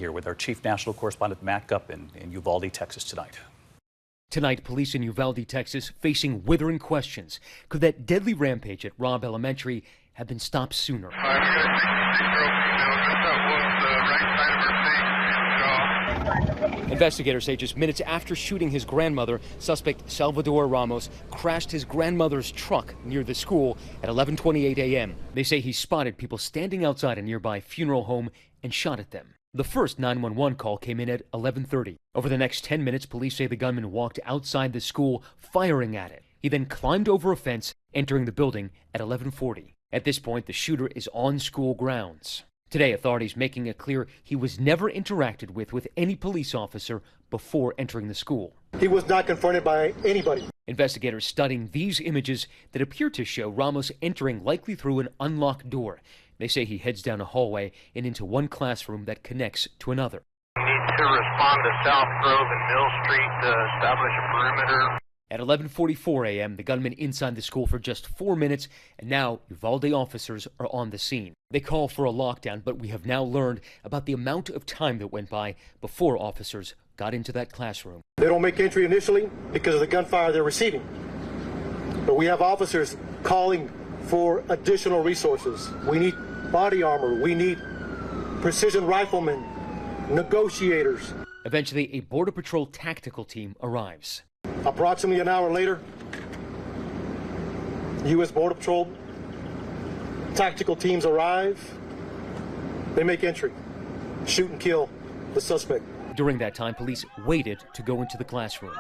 Here with our chief national correspondent Matt Gutman in Uvalde, Texas tonight. Tonight, police in Uvalde, Texas, facing withering questions. Could that deadly rampage at Robb Elementary have been stopped sooner? Investigators say just minutes after shooting his grandmother, suspect Salvador Ramos crashed his grandmother's truck near the school at 11:28 a.m. They say he spotted people standing outside a nearby funeral home and shot at them. The first 911 call came in at 11:30. Over the next 10 minutes, police say the gunman walked outside the school, firing at it. He then climbed over a fence, entering the building at 11:40. At this point, the shooter is on school grounds. Today, authorities making it clear he was never interacted with any police officer before entering the school. He was not confronted by anybody. Investigators studying these images that appear to show Ramos entering likely through an unlocked door. They say he heads down a hallway and into one classroom that connects to another. We need to respond to South Grove and Mill Street to establish a perimeter. At 11:44 a.m., the gunman inside the school for just 4 minutes, and now Uvalde officers are on the scene. They call for a lockdown, but we have now learned about the amount of time that went by before officers got into that classroom. They don't make entry initially because of the gunfire they're receiving. But we have officers calling for additional resources. We need body armor. We need precision riflemen, negotiators. Eventually, a Border Patrol tactical team arrives. Approximately an hour later, U.S. Border Patrol tactical teams arrive. They make entry, shoot and kill the suspect. During that time, police waited to go into the classroom.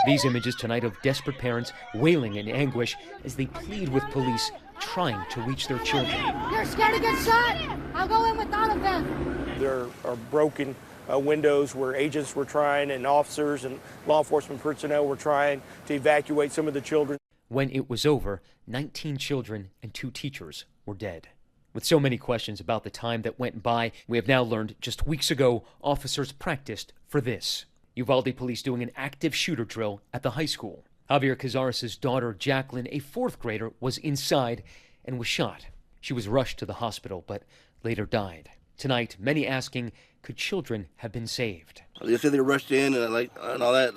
These images tonight of desperate parents wailing in anguish as they plead with police trying to reach their children. You're scared to get shot? I'll go in without a gun. There are broken windows where agents were trying and officers and law enforcement personnel were trying to evacuate some of the children. When it was over, 19 children and 2 teachers were dead. With so many questions about the time that went by, we have now learned just weeks ago officers practiced for this. Uvalde police doing an active shooter drill at the high school. Javier Cazares' daughter, Jacqueline, a 4th grader, was inside and was shot. She was rushed to the hospital, but later died. Tonight, many asking, could children have been saved? They said they rushed in and all that.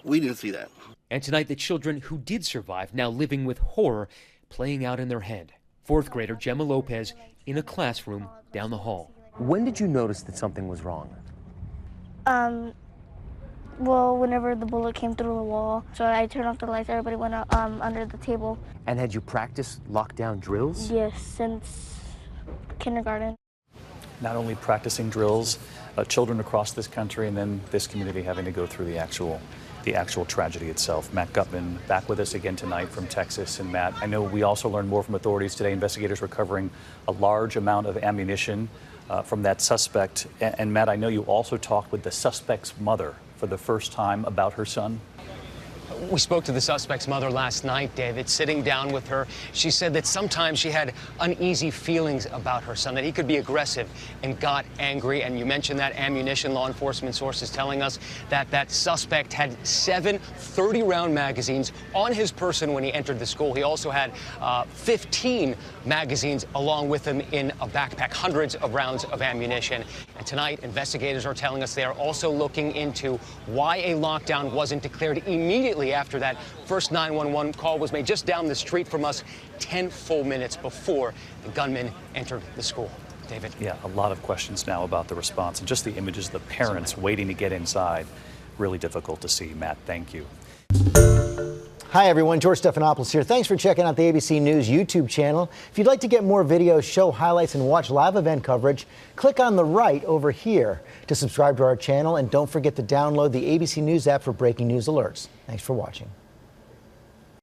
We didn't see that. And tonight, the children who did survive now living with horror playing out in their head. 4th grader Gemma Lopez in a classroom down the hall. When did you notice that something was wrong? Well, whenever the bullet came through the wall. So I turned off the lights, everybody went out under the table. And had you practiced lockdown drills? Yes, since kindergarten. Not only practicing drills, children across this country and then this community having to go through the actual tragedy itself. Matt Gutman back with us again tonight from Texas. And Matt, I know we also learned more from authorities today. Investigators recovering a large amount of ammunition from that suspect. And Matt, I know you also talked with the suspect's mother for the first time about her son. We spoke to the suspect's mother last night, David, sitting down with her. She said that sometimes she had uneasy feelings about her son, that he could be aggressive and got angry. And you mentioned that ammunition. Law enforcement sources telling us that that suspect had 7 30-round magazines on his person when he entered the school. He also had 15 magazines along with him in a backpack, hundreds of rounds of ammunition. And tonight, investigators are telling us they are also looking into why a lockdown wasn't declared immediately after that first 911 call was made just down the street from us 10 full minutes before the gunman entered the school. David? Yeah, a lot of questions now about the response and just the images of the parents waiting to get inside. Really difficult to see. Matt, thank you. Hi everyone, George Stephanopoulos here. Thanks for checking out the ABC News YouTube channel. If you'd like to get more videos, show highlights, and watch live event coverage, click on the right over here to subscribe to our channel, and don't forget to download the ABC News app for breaking news alerts. Thanks for watching.